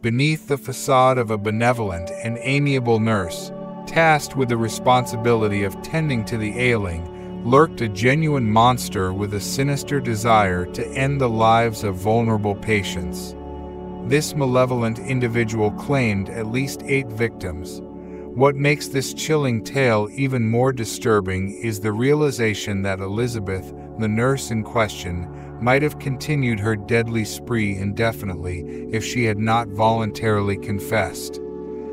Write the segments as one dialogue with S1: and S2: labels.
S1: beneath the facade of a benevolent and amiable nurse, tasked with the responsibility of tending to the ailing, lurked a genuine monster with a sinister desire to end the lives of vulnerable patients. This malevolent individual claimed at least 8 victims. What makes this chilling tale even more disturbing is the realization that Elizabeth, the nurse in question, might have continued her deadly spree indefinitely if she had not voluntarily confessed.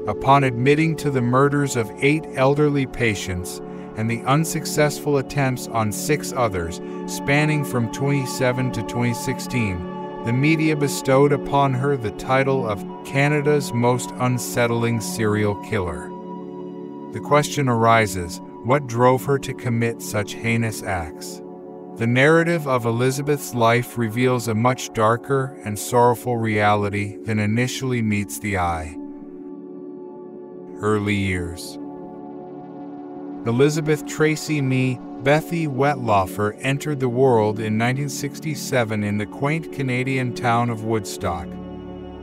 S1: Upon admitting to the murders of 8 elderly patients and the unsuccessful attempts on 6 others, spanning from 2007 to 2016, the media bestowed upon her the title of Canada's most unsettling serial killer. The question arises, what drove her to commit such heinous acts? The narrative of Elizabeth's life reveals a much darker and sorrowful reality than initially meets the eye. Early years. Elizabeth Tracy Bethy Wettlaufer entered the world in 1967 in the quaint Canadian town of Woodstock.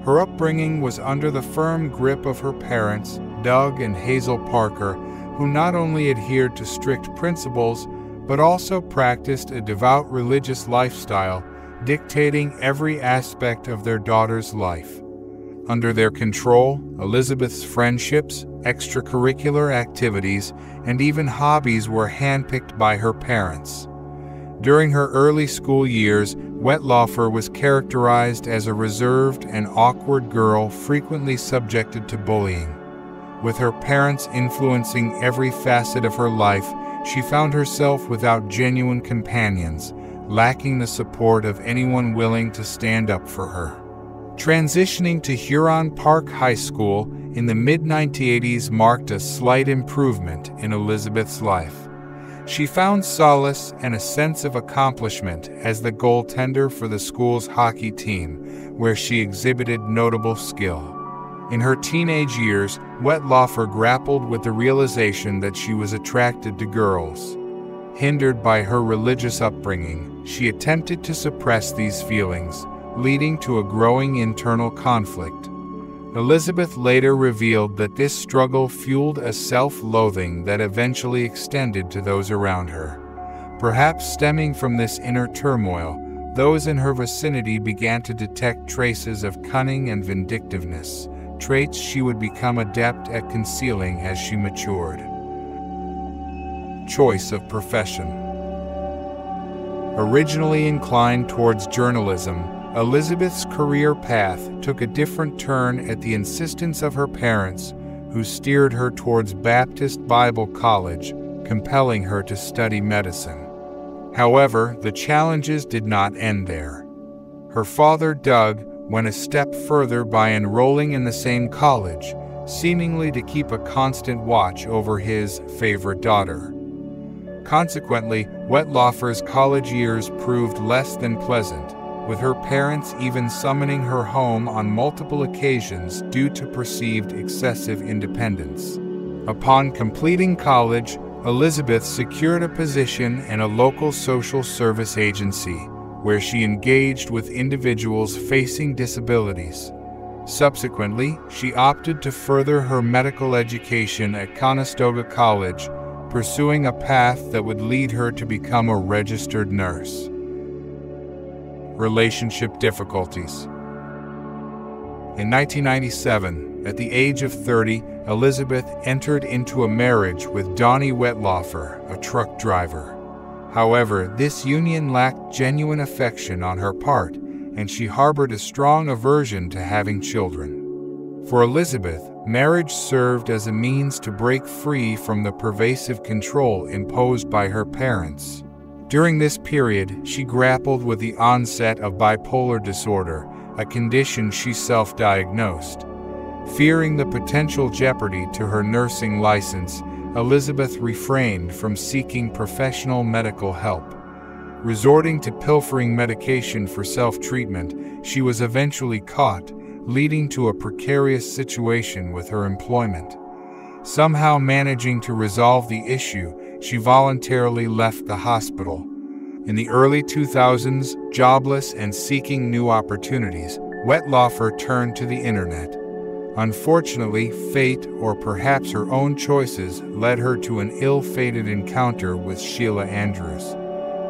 S1: Her upbringing was under the firm grip of her parents, Doug and Hazel Parker, who not only adhered to strict principles, but also practiced a devout religious lifestyle, dictating every aspect of their daughter's life. Under their control, Elizabeth's friendships, extracurricular activities, and even hobbies were handpicked by her parents. During her early school years, Wettlaufer was characterized as a reserved and awkward girl frequently subjected to bullying. With her parents influencing every facet of her life, she found herself without genuine companions, lacking the support of anyone willing to stand up for her. Transitioning to Huron Park High School in the mid-1980s marked a slight improvement in Elizabeth's life. She found solace and a sense of accomplishment as the goaltender for the school's hockey team, where she exhibited notable skill. In her teenage years, Wettlaufer grappled with the realization that she was attracted to girls. Hindered by her religious upbringing, she attempted to suppress these feelings, leading to a growing internal conflict. Elizabeth later revealed that this struggle fueled a self-loathing that eventually extended to those around her. Perhaps stemming from this inner turmoil, those in her vicinity began to detect traces of cunning and vindictiveness, traits she would become adept at concealing as she matured. Choice of profession. Originally inclined towards journalism, Elizabeth's career path took a different turn at the insistence of her parents, who steered her towards Baptist Bible College, compelling her to study medicine. However, the challenges did not end there. Her father, Doug, went a step further by enrolling in the same college, seemingly to keep a constant watch over his favorite daughter. Consequently, Wettlaufer's college years proved less than pleasant, with her parents even summoning her home on multiple occasions due to perceived excessive independence. Upon completing college, Elizabeth secured a position in a local social service agency, where she engaged with individuals facing disabilities. Subsequently, she opted to further her medical education at Conestoga College, pursuing a path that would lead her to become a registered nurse. Relationship difficulties. In 1997, at the age of 30, Elizabeth entered into a marriage with Donnie Wettlaufer, a truck driver. However, this union lacked genuine affection on her part, and she harbored a strong aversion to having children. For Elizabeth, marriage served as a means to break free from the pervasive control imposed by her parents. During this period, she grappled with the onset of bipolar disorder, a condition she self-diagnosed. Fearing the potential jeopardy to her nursing license, Elizabeth refrained from seeking professional medical help. Resorting to pilfering medication for self-treatment, she was eventually caught, leading to a precarious situation with her employment. Somehow managing to resolve the issue, she voluntarily left the hospital. In the early 2000s, jobless and seeking new opportunities, Wettlaufer turned to the internet. Unfortunately, fate, or perhaps her own choices, led her to an ill-fated encounter with Sheila Andrews.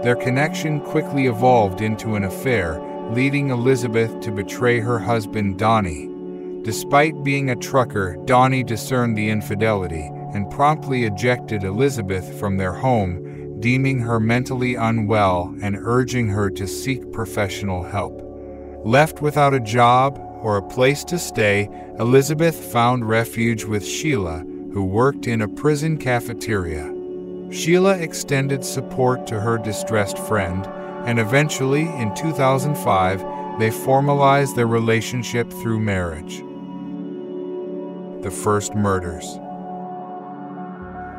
S1: Their connection quickly evolved into an affair, leading Elizabeth to betray her husband Donnie. Despite being a trucker, Donnie discerned the infidelity and promptly ejected Elizabeth from their home, deeming her mentally unwell and urging her to seek professional help. Left without a job or a place to stay, Elizabeth found refuge with Sheila, who worked in a prison cafeteria. Sheila extended support to her distressed friend, and eventually, in 2005, they formalized their relationship through marriage. The first murders.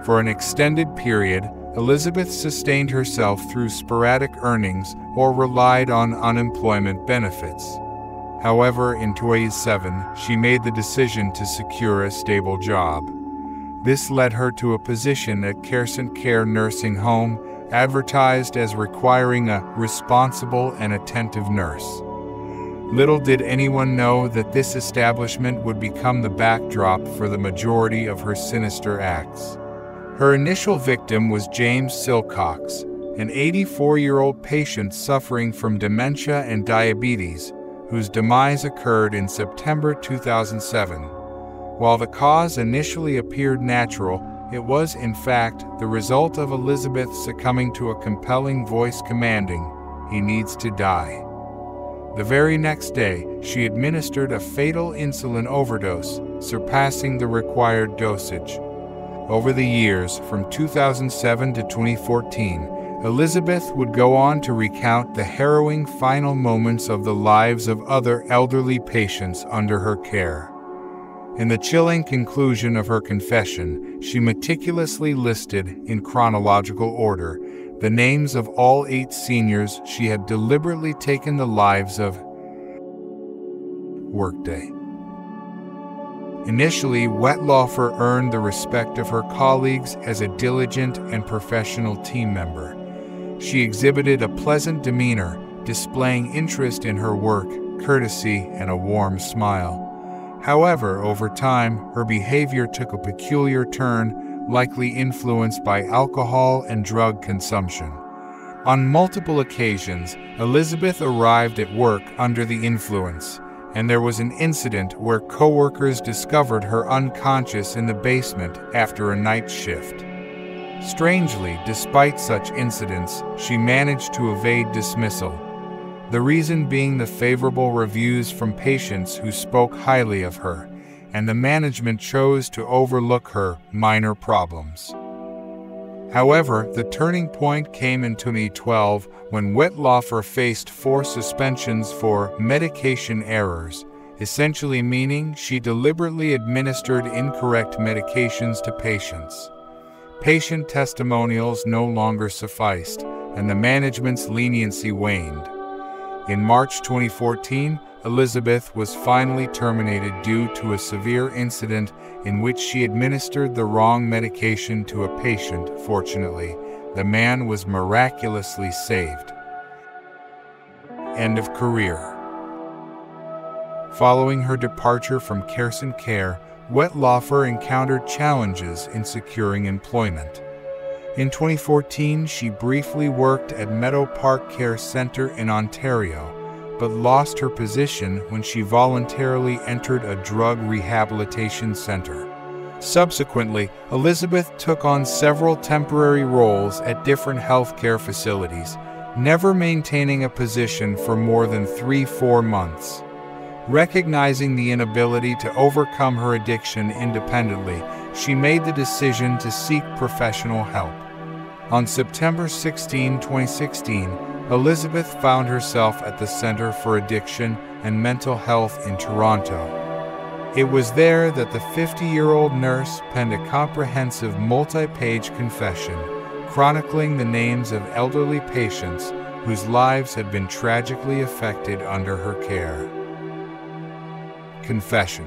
S1: For an extended period, Elizabeth sustained herself through sporadic earnings or relied on unemployment benefits. However, in 2007, she made the decision to secure a stable job. This led her to a position at Care Nursing Home, advertised as requiring a responsible and attentive nurse. Little did anyone know that this establishment would become the backdrop for the majority of her sinister acts. Her initial victim was James Silcox, an 84-year-old patient suffering from dementia and diabetes, whose demise occurred in September 2007. While the cause initially appeared natural, it was, in fact, the result of Elizabeth succumbing to a compelling voice commanding, "He needs to die." The very next day, she administered a fatal insulin overdose, surpassing the required dosage. Over the years, from 2007 to 2014, Elizabeth would go on to recount the harrowing final moments of the lives of other elderly patients under her care. In the chilling conclusion of her confession, she meticulously listed, in chronological order, the names of all 8 seniors she had deliberately taken the lives of. Workday. Initially, Wettlaufer earned the respect of her colleagues as a diligent and professional team member. She exhibited a pleasant demeanor, displaying interest in her work, courtesy, and a warm smile. However, over time, her behavior took a peculiar turn, likely influenced by alcohol and drug consumption. On multiple occasions, Elizabeth arrived at work under the influence, and there was an incident where coworkers discovered her unconscious in the basement after a night shift. Strangely, despite such incidents, she managed to evade dismissal. The reason being the favorable reviews from patients who spoke highly of her, and the management chose to overlook her minor problems. However, the turning point came in 2012 when Wettlaufer faced 4 suspensions for medication errors, essentially meaning she deliberately administered incorrect medications to patients. Patient testimonials no longer sufficed, and the management's leniency waned. In March 2014, Elizabeth was finally terminated due to a severe incident in which she administered the wrong medication to a patient. Fortunately, the man was miraculously saved. End of career. Following her departure from Care, Wettlaufer encountered challenges in securing employment. In 2014, she briefly worked at Meadow Park Care Centre in Ontario, but lost her position when she voluntarily entered a drug rehabilitation center. Subsequently, Elizabeth took on several temporary roles at different healthcare facilities, never maintaining a position for more than 3-4 months. Recognizing the inability to overcome her addiction independently, she made the decision to seek professional help. On September 16, 2016, Elizabeth found herself at the Center for Addiction and Mental Health in Toronto. It was there that the 50-year-old nurse penned a comprehensive multi-page confession, chronicling the names of elderly patients whose lives had been tragically affected under her care. Confession.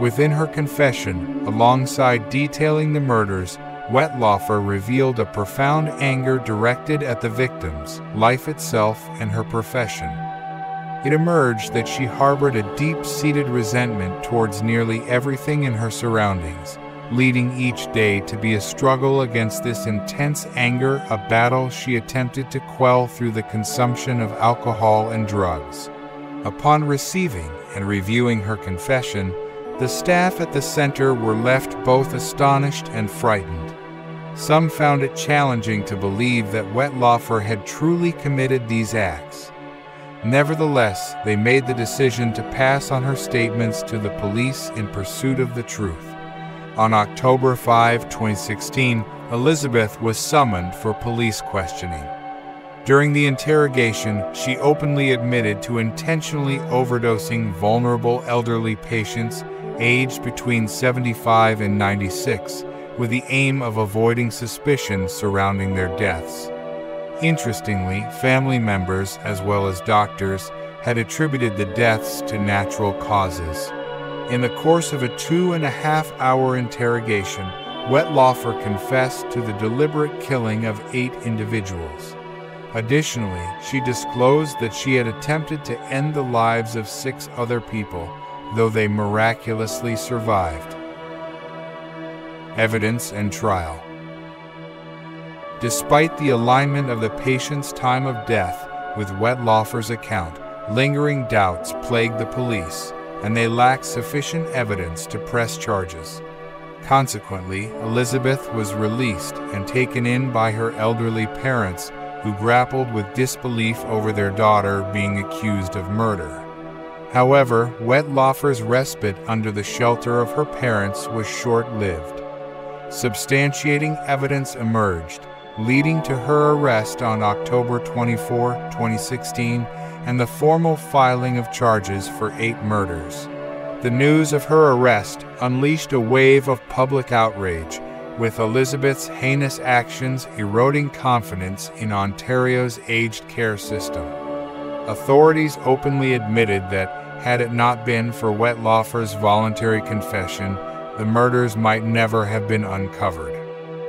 S1: Within her confession, alongside detailing the murders, Wettlaufer revealed a profound anger directed at the victims, life itself, and her profession. it emerged that she harbored a deep-seated resentment towards nearly everything in her surroundings, leading each day to be a struggle against this intense anger, a battle she attempted to quell through the consumption of alcohol and drugs. Upon receiving and reviewing her confession, the staff at the center were left both astonished and frightened. Some found it challenging to believe that Wettlaufer had truly committed these acts. Nevertheless, they made the decision to pass on her statements to the police in pursuit of the truth. On October 5, 2016, Elizabeth was summoned for police questioning. During the interrogation, she openly admitted to intentionally overdosing vulnerable elderly patients aged between 75 and 96, with the aim of avoiding suspicion surrounding their deaths. Interestingly, family members, as well as doctors, had attributed the deaths to natural causes. In the course of a 2.5-hour interrogation, Wettlaufer confessed to the deliberate killing of 8 individuals. Additionally, she disclosed that she had attempted to end the lives of 6 other people, though they miraculously survived. Evidence and trial. Despite the alignment of the patient's time of death with Wettlaufer's account, lingering doubts plagued the police, and they lacked sufficient evidence to press charges. Consequently, Elizabeth was released and taken in by her elderly parents, who grappled with disbelief over their daughter being accused of murder. However, Wettlaufer's respite under the shelter of her parents was short-lived. Substantiating evidence emerged, leading to her arrest on October 24, 2016, and the formal filing of charges for 8 murders. The news of her arrest unleashed a wave of public outrage, with Elizabeth's heinous actions eroding confidence in Ontario's aged care system. Authorities openly admitted that, had it not been for Wettlaufer's voluntary confession, the murders might never have been uncovered.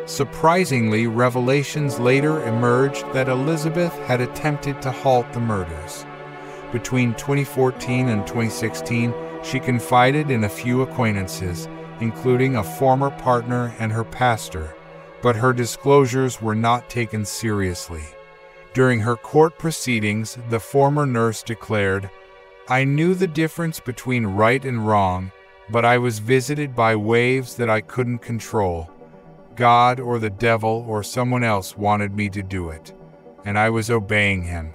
S1: Surprisingly, revelations later emerged that Elizabeth had attempted to halt the murders. Between 2014 and 2016, she confided in a few acquaintances, including a former partner and her pastor, but her disclosures were not taken seriously. During her court proceedings, the former nurse declared, "I knew the difference between right and wrong, but I was visited by waves that I couldn't control. God or the devil or someone else wanted me to do it, and I was obeying him.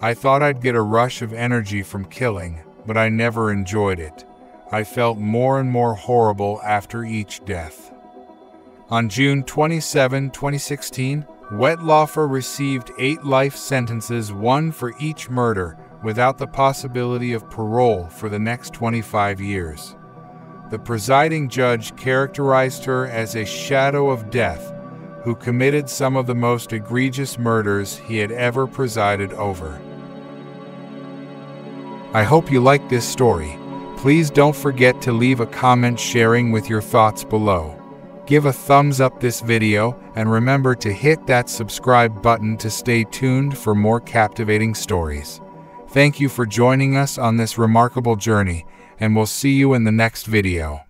S1: I thought I'd get a rush of energy from killing, but I never enjoyed it. I felt more and more horrible after each death." On June 27, 2016, Wettlaufer received 8 life sentences, 1 for each murder, without the possibility of parole for the next 25 years. The presiding judge characterized her as a shadow of death who committed some of the most egregious murders he had ever presided over. I hope you liked this story. Please don't forget to leave a comment sharing with your thoughts below. Give a thumbs up this video and remember to hit that subscribe button to stay tuned for more captivating stories. Thank you for joining us on this remarkable journey, and we'll see you in the next video.